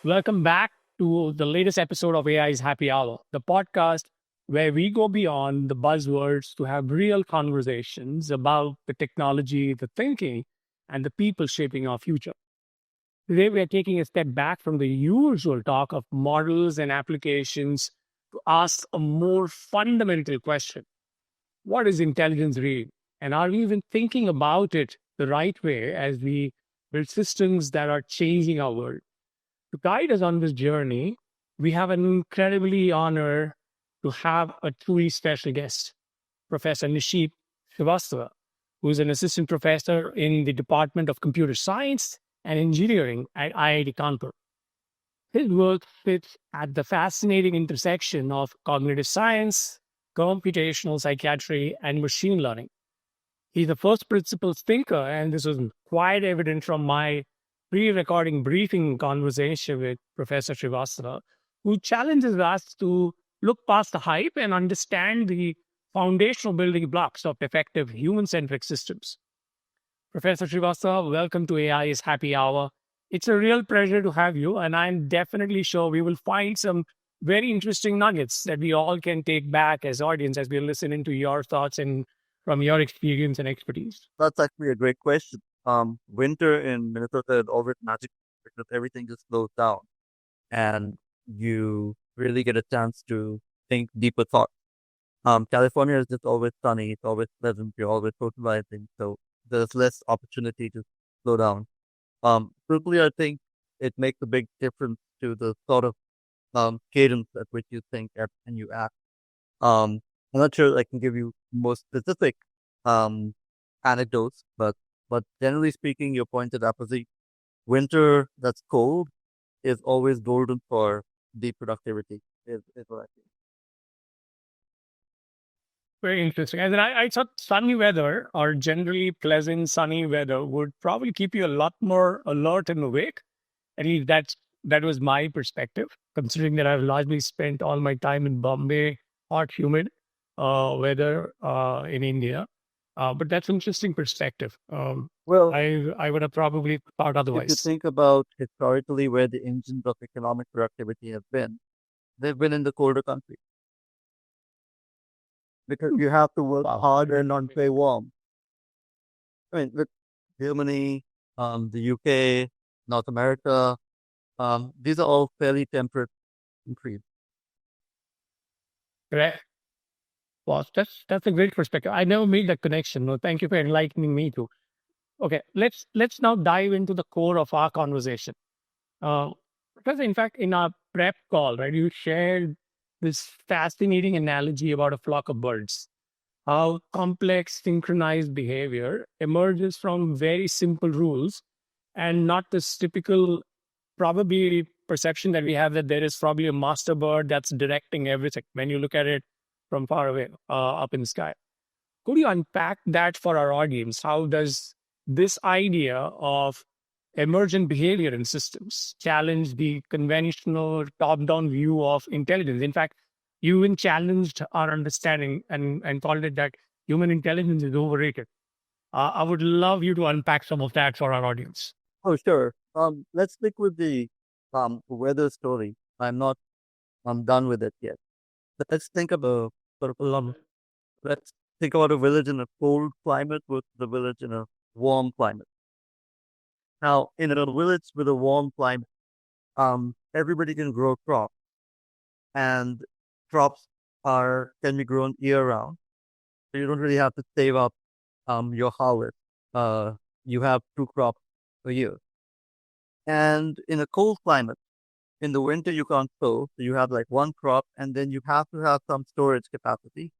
Welcome back to the latest episode of AI's Happy Hour, the podcast where we go beyond the buzzwords to have real conversations about the technology, the thinking, and the people shaping our future. Today, we are taking a step back from the usual talk of models and applications to ask a more fundamental question. What is intelligence really? And are we even thinking about it the right way as we build systems that are changing our world? To guide us on this journey, we have an incredibly honor to have a truly special guest, Professor Nisheeth Srivastava, who is an assistant professor in the Department of Computer Science and Engineering at IIT Kanpur. His work fits at the fascinating intersection of cognitive science, computational psychiatry, and machine learning. He's the first principal thinker, and this was quite evident from my pre-recording briefing conversation with Professor Srivastava, who challenges us to look past the hype and understand the foundational building blocks of effective human-centric systems. Professor Srivastava, welcome to AI's Happy Hour. It's a real pleasure to have you, and I'm definitely sure we will find some very interesting nuggets that we all can take back as audience as we listen into your thoughts and from your experience and expertise. That's actually a great question. Winter in Minnesota is always magic because everything just slows down and you really get a chance to think deeper thoughts. California is just always sunny. It's always pleasant. You're always socializing. So there's less opportunity to slow down. Truthfully, I think it makes a big difference to the sort of cadence at which you think and you act. I'm not sure I can give you more specific anecdotes, but generally speaking, your point is apposite. Winter that's cold is always golden for deep productivity, is what I think. Very interesting. And then I thought sunny weather or generally pleasant sunny weather would probably keep you a lot more alert and awake. At least that was my perspective, considering that I've largely spent all my time in Bombay, hot, humid weather in India. But that's an interesting perspective. Well, I would have probably thought if you otherwise. think about historically where the engines of economic productivity have been, they've been in the colder countries because you have to work Wow. hard and not stay warm. I mean, look, Germany, the UK, North America, these are all fairly temperate countries. Correct. Wow, that's a great perspective. I never made that connection. No, thank you for enlightening me too. Okay, let's now dive into the core of our conversation. Because in fact, in our prep call, right, you shared this fascinating analogy about a flock of birds. How complex synchronized behavior emerges from very simple rules and not this typical probably perception that we have that there is probably a master bird that's directing everything when you look at it from far away up in the sky. Could you unpack that for our audience? How does this idea of emergent behavior in systems challenge the conventional top-down view of intelligence? In fact, you even challenged our understanding and called it that human intelligence is overrated. I would love you to unpack some of that for our audience. Oh, sure. Let's stick with the weather story. I'm done with it yet. Let's think about sort of let's think about a village in a cold climate versus a village in a warm climate. Now, in a village with a warm climate, everybody can grow crops, and crops can be grown year round. So you don't really have to save up your harvest. You have two crops a year. And in a cold climate, in the winter you can't sow, so you have like one crop, and then you have to have some storage capacity.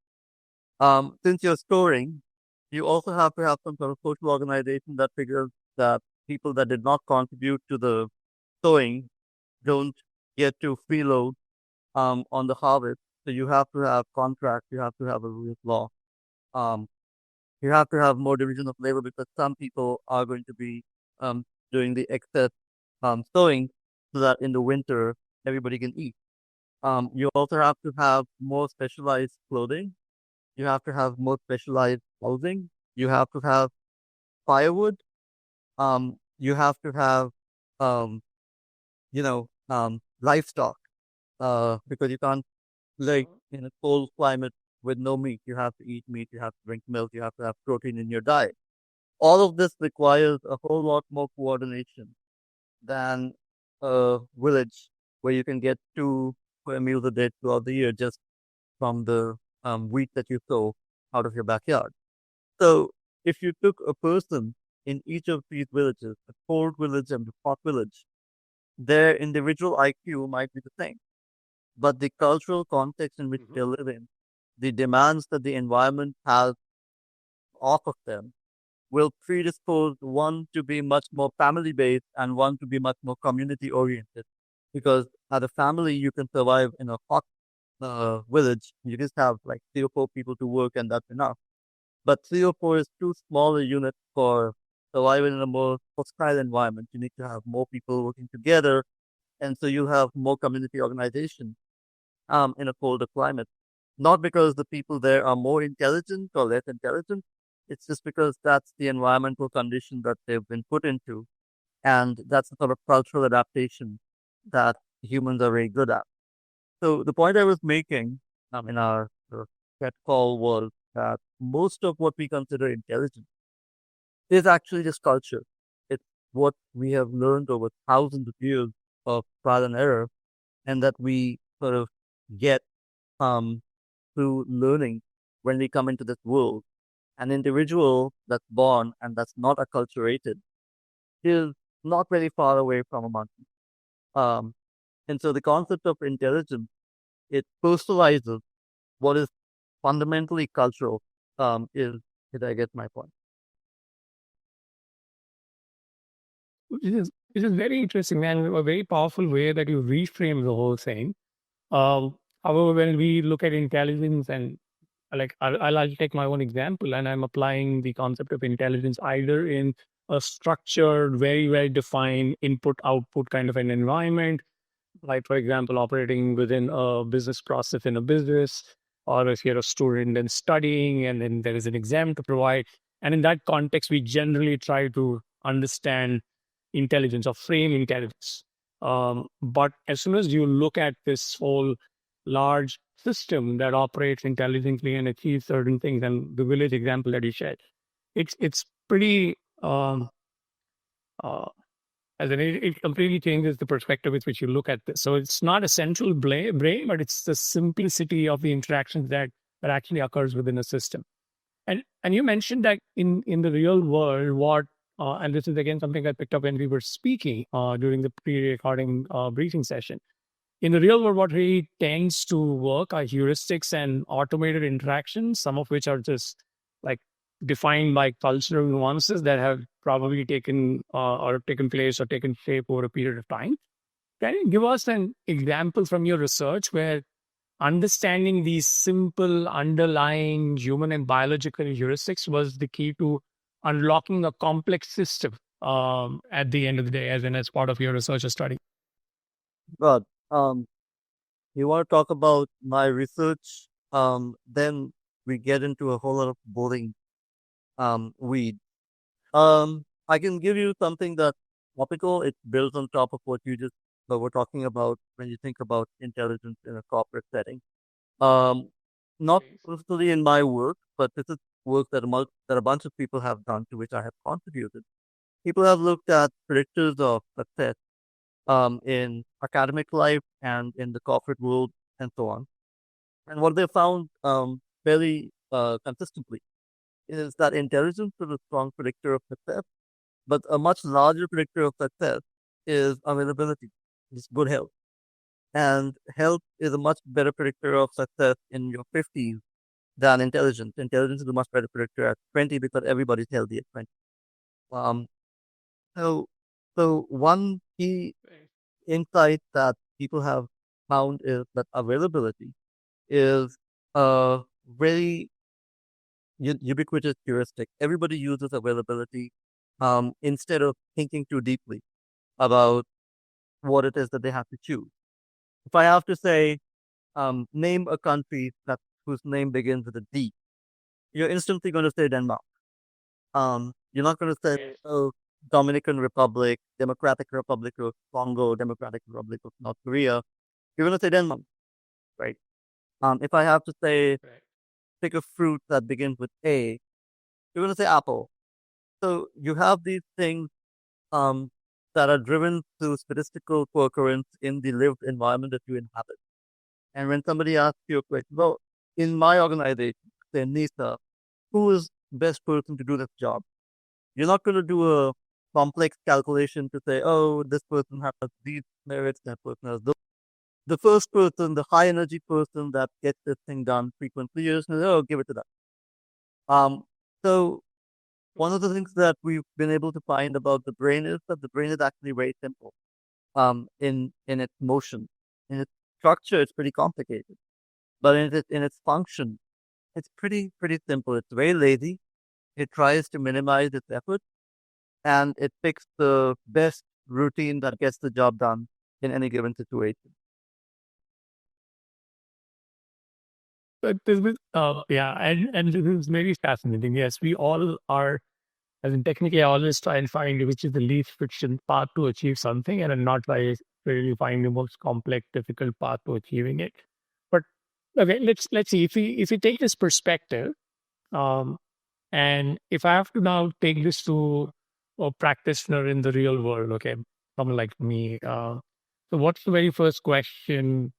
Since you're storing, you also have to have some sort of social organization that figures that people that did not contribute to the sowing don't get to freeload on the harvest. So you have to have contracts, you have to have a rule of law. You have to have more division of labor because some people are going to be doing the excess sowing so that in the winter everybody can eat. You also have to have more specialized clothing. You have to have more specialized housing. You have to have firewood. You have to have, livestock, because you can't live in a cold climate with no meat. You have to eat meat, you have to drink milk, you have to have protein in your diet. All of this requires a whole lot more coordination than a village where you can get 2 square meals a day throughout the year just from the wheat that you sow out of your backyard. So if you took a person in each of these villages, the cold village and the hot village, their individual IQ might be the same, but the cultural context in which they live in, the demands that the environment has off of them, will predispose one to be much more family based and one to be much more community oriented. Because as a family, you can survive in a hot village. You just have like 3 or 4 people to work, and that's enough. But 3 or 4 is too small a unit for surviving in a more hostile environment. You need to have more people working together, and so you have more community organization in a colder climate. Not because the people there are more intelligent or less intelligent. It's just because that's the environmental condition that they've been put into. And that's the sort of cultural adaptation that humans are very good at. So the point I was making in our TED call was that most of what we consider intelligent is actually just culture. It's what we have learned over thousands of years of trial and error, and that we sort of get um, through learning when we come into this world. An individual that's born and that's not acculturated is not very far away from a monkey. Um, and so the concept of intelligence, it personalizes what is fundamentally cultural, is I get my point. It is very interesting, man. A very powerful way that you reframe the whole thing. However, when we look at intelligence and like I'll take my own example, and I'm applying the concept of intelligence either in a structured, very well defined input output kind of an environment, like for example, operating within a business process in a business, or if you're a student and studying, and then there is an exam to provide. And in that context, we generally try to understand intelligence or frame intelligence. But as soon as you look at this whole large system that operates intelligently and achieves certain things, and the village example that you shared, it's pretty uh, as in it completely changes the perspective with which you look at this. So it's not a central brain, but it's the simplicity of the interactions that actually occurs within a system. And you mentioned that in the real world, what and this is again something I picked up when we were speaking during the pre-recording briefing session. In the real world, what really tends to work are heuristics and automated interactions, some of which are just like defined by cultural nuances that have probably taken or taken place or taken shape over a period of time. Can you give us an example from your research where understanding these simple underlying human and biological heuristics was the key to unlocking a complex system at the end of the day, as part of your research or study? But you want to talk about my research, then we get into a whole lot of boring weed. I can give you something that's topical. It builds on top of what you just were talking about when you think about intelligence in a corporate setting. Um, not personally in my work, but this is work that a bunch of people have done to which I have contributed. People have looked at predictors of success in academic life and in the corporate world and so on. And what they found fairly consistently is that intelligence is a strong predictor of success, but a much larger predictor of success is availability, is good health. And health is a much better predictor of success in your 50s than intelligence. Intelligence is a much better predictor at 20 because everybody's healthy at 20. Um, so, so one key insight that people have found is that availability is a very ubiquitous heuristic. Everybody uses availability instead of thinking too deeply about what it is that they have to choose. If I have to say, name a country that whose name begins with a D, you're instantly going to say Denmark. You're not going to say, Yes. oh, Dominican Republic, Democratic Republic of Congo, Democratic Republic of North Korea, you're going to say Denmark, right? If I have to say, Right. pick a fruit that begins with A, you're going to say apple. So you have these things um, that are driven through statistical co-occurrence in the lived environment that you inhabit. And when somebody asks you a question, well, in my organization, say NISA, who is best person to do this job? You're not going to do a complex calculation to say, oh, this person has these merits, that person has those. The first person, the high energy person that gets this thing done frequently, you're just going to, oh, give it to that. So one of the things that we've been able to find about the brain is that the brain is actually very simple. In its motion, in its structure, it's pretty complicated, but in its function, it's pretty simple. It's very lazy. It tries to minimize its effort, and it picks the best routine that gets the job done in any given situation. But this is, yeah, and this is very fascinating. Yes, we all are, as in technically, I always try and find which is the least friction path to achieve something, and not by really finding the most complex, difficult path to achieving it. But okay, let's see if we take this perspective, um, and if I have to now take this to a practitioner in the real world, okay, someone like me, so what's the very first question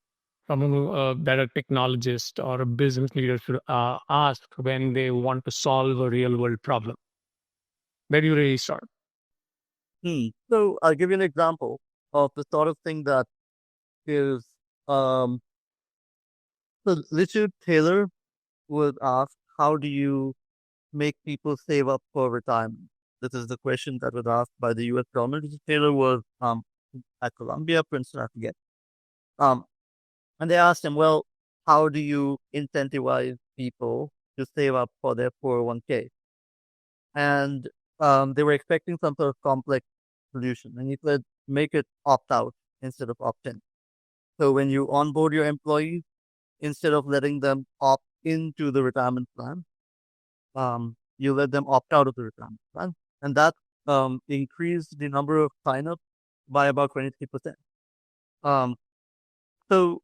someone that a technologist or a business leader should ask when they want to solve a real world problem? Where do you really start? So I'll give you an example of the sort of thing that is. Um, so Richard Taylor would ask, "How do you make people save up for retirement?" This is the question that was asked by the U.S. government. Richard Taylor was at Columbia, Princeton, I forget. Um, and they asked him, "Well, how do you incentivize people to save up for their 401k?" And they were expecting some sort of complex solution. And he said, make it opt out instead of opt in. So when you onboard your employees, instead of letting them opt into the retirement plan, you let them opt out of the retirement plan. And that increased the number of signups by about 23%. Um, so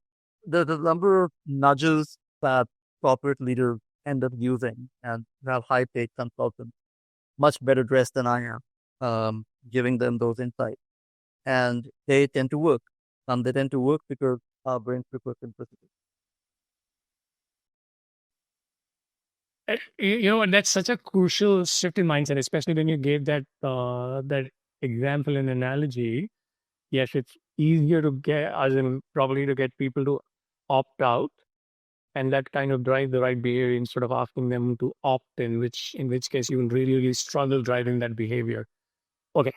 there's a number of nudges that corporate leaders end up using, and have high paid consultants much better dressed than I am, giving them those insights. And they tend to work. They tend to work because our brains prefer simplicity. And that's such a crucial shift in mindset, especially when you gave that example and analogy. Yes, it's easier to get, as in probably to get people to opt out, and that kind of drive the right behavior instead of asking them to opt in, which in which case you will really struggle driving that behavior. Okay.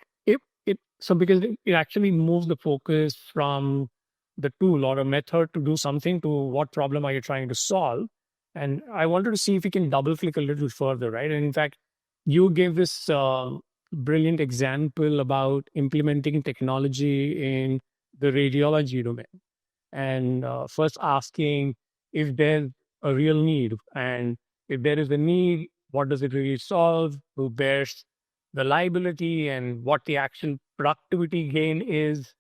So because it actually moves the focus from the tool or a method to do something to what problem are you trying to solve. And I wanted to see if we can double click a little further, right? And in fact, you gave this brilliant example about implementing technology in the radiology domain, and first asking if there's a real need, and if there is a need, what does it really solve, who bears the liability, and what the actual productivity gain is.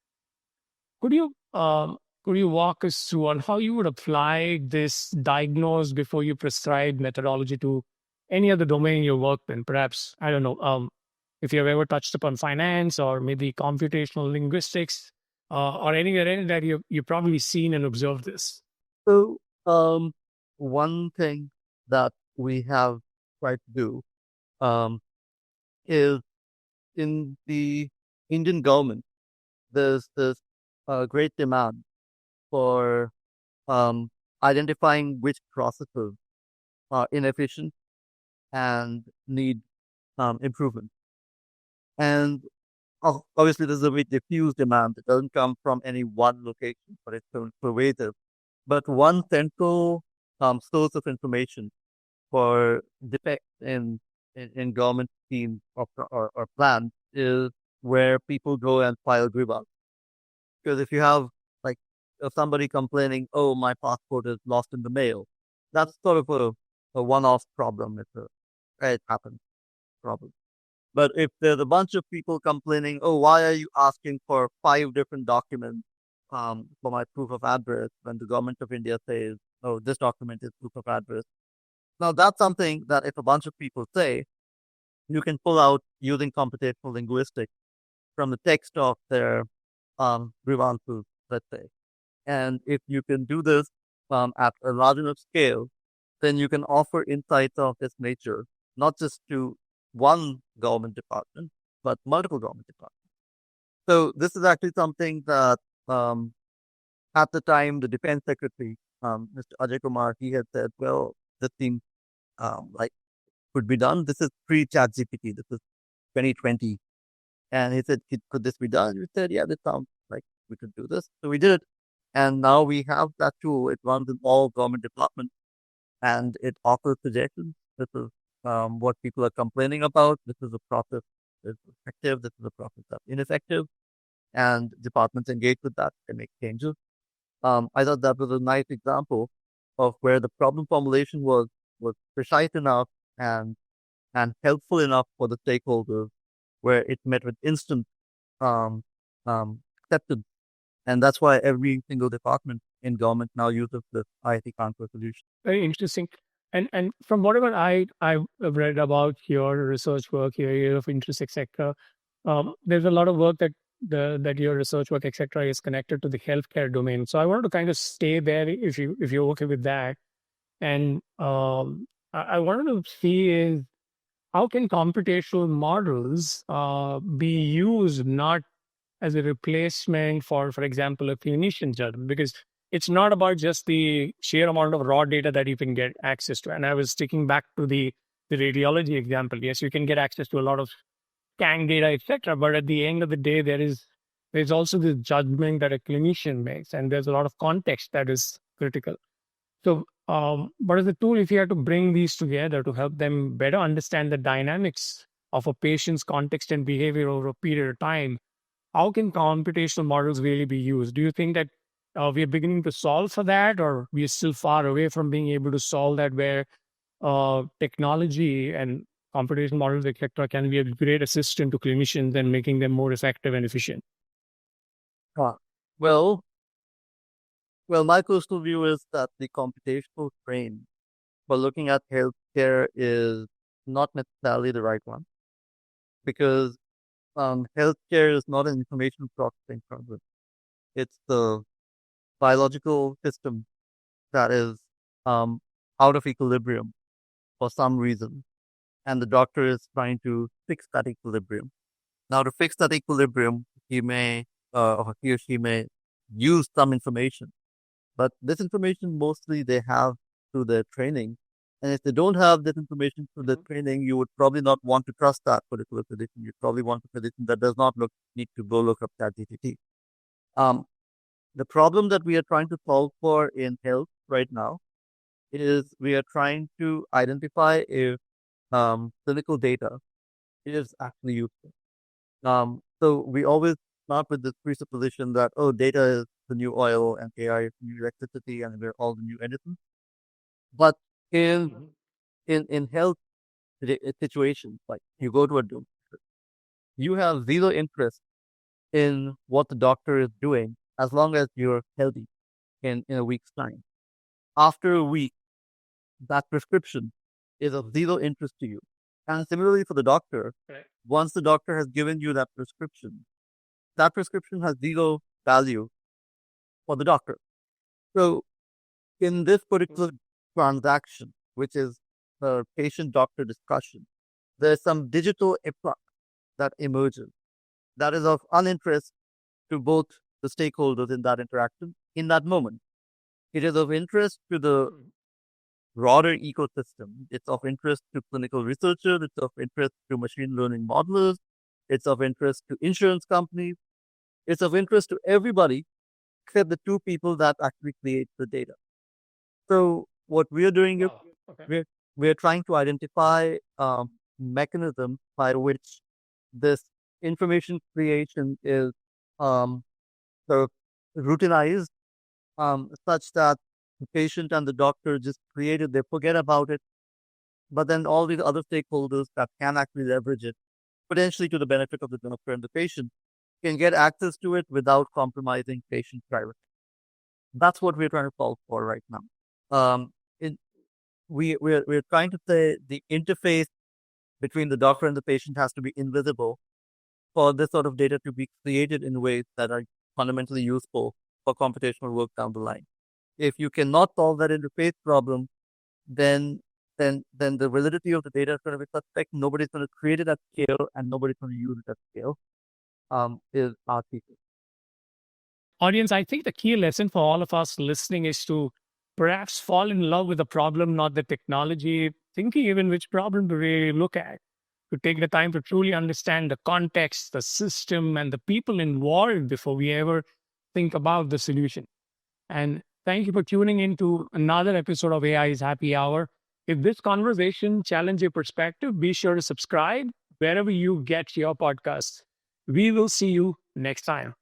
Could you um, could you walk us through on how you would apply this diagnose before you prescribe methodology to any other domain you worked in? Perhaps, I don't know, if you've ever touched upon finance or maybe computational linguistics, or any other that you've probably seen and observed this. So, one thing that we have tried to do um, is in the Indian government, there's this great demand for um, identifying which processes are inefficient and need improvement. And obviously, there's a very diffuse demand. It doesn't come from any one location, but it's pervasive. But one central source of information for defects in government schemes or plans is where people go and file grievance. Because if you have, like, if somebody complaining, oh, my passport is lost in the mail, that's sort of a one-off problem. It happens problem. But if there's a bunch of people complaining, oh, why are you asking for 5 different documents for my proof of address when the government of India says, oh, this document is proof of address? Now, that's something that if a bunch of people say, you can pull out using computational linguistics from the text of their grievances, let's say. And if you can do this at a large enough scale, then you can offer insights of this nature, not just to one government department, but multiple government departments. So this is actually something that at the time, the defense secretary, Mr. Ajay Kumar, he had said, well, this seems like could be done. This is pre-chat GPT. This is 2020. And he said, could this be done? We said, yeah, this sounds like we could do this. So we did it. And now we have that tool. It runs in all government departments and it offers suggestions. This is what people are complaining about. This is a process that's effective. This is a process that's ineffective. And departments engage with that and make changes. I thought that was a nice example of where the problem formulation was precise enough and helpful enough for the stakeholders, where it met with instant acceptance. And that's why every single department in government now uses this IIT Kanpur solution. Very interesting. And from whatever I've read about your research work, your area of interest, etc., there's a lot of work that your research work, etc., is connected to the healthcare domain. So I wanted to kind of stay there if you're okay with that. And I wanted to see is how can computational models be used not as a replacement for example, a clinician judgment, because it's not about just the sheer amount of raw data that you can get access to. And I was sticking back to the radiology example. Yes, you can get access to a lot of scan data, etc. But at the end of the day, there's also this judgment that a clinician makes, and there's a lot of context that is critical. So, but as a tool, if you have to bring these together to help them better understand the dynamics of a patient's context and behavior over a period of time, how can computational models really be used? Do you think that we are beginning to solve for that, or we are still far away from being able to solve that, where technology and computational models, etc., can be a great assistant to clinicians and making them more effective and efficient? Well, my personal view is that the computational frame for looking at healthcare is not necessarily the right one, because healthcare is not an information processing problem. It's the biological system that is out of equilibrium for some reason, and the doctor is trying to fix that equilibrium. Now, to fix that equilibrium, he or she may use some information, but this information mostly they have through their training. And if they don't have this information through their training, you would probably not want to trust that particular physician. You'd probably want a physician that does not need to go look up ChatGPT. The problem that we are trying to solve for in health right now is we are trying to identify if clinical data is actually useful. So we always start with this presupposition that, oh, data is the new oil and AI is the new electricity and we're all the new Edison. But in health situations, like you go to a doctor, you have zero interest in what the doctor is doing as long as you're healthy in a week's time. After a week, that prescription is of zero interest to you. And similarly for the doctor, once the doctor has given you that prescription has zero value for the doctor. So in this particular transaction, which is a patient-doctor discussion, there's some digital effect that emerges that is of uninterest to both the stakeholders in that interaction in that moment. It is of interest to the broader ecosystem. It's of interest to clinical researchers. It's of interest to machine learning modelers. It's of interest to insurance companies. It's of interest to everybody except the two people that actually create the data. So what we are doing is we're trying to identify mechanisms by which this information creation is sort of routinized, such that the patient and the doctor just create it, they forget about it, but then all these other stakeholders that can actually leverage it potentially to the benefit of the doctor and the patient, can get access to it without compromising patient privacy. That's what we're trying to solve for right now. Um, in, we're trying to say the interface between the doctor and the patient has to be invisible for this sort of data to be created in ways that are fundamentally useful for computational work down the line. If you cannot solve that interface problem, then the validity of the data is going to be suspect. Nobody's going to create it at scale, and nobody's going to use it at scale. Is our thesis. Audience, I think the key lesson for all of us listening is to perhaps fall in love with the problem, not the technology, thinking even which problem to really look at, to take the time to truly understand the context, the system, and the people involved before we ever think about the solution. And thank you for tuning in to another episode of AI's Happy Hour. If this conversation challenged your perspective, be sure to subscribe wherever you get your podcasts. We will see you next time.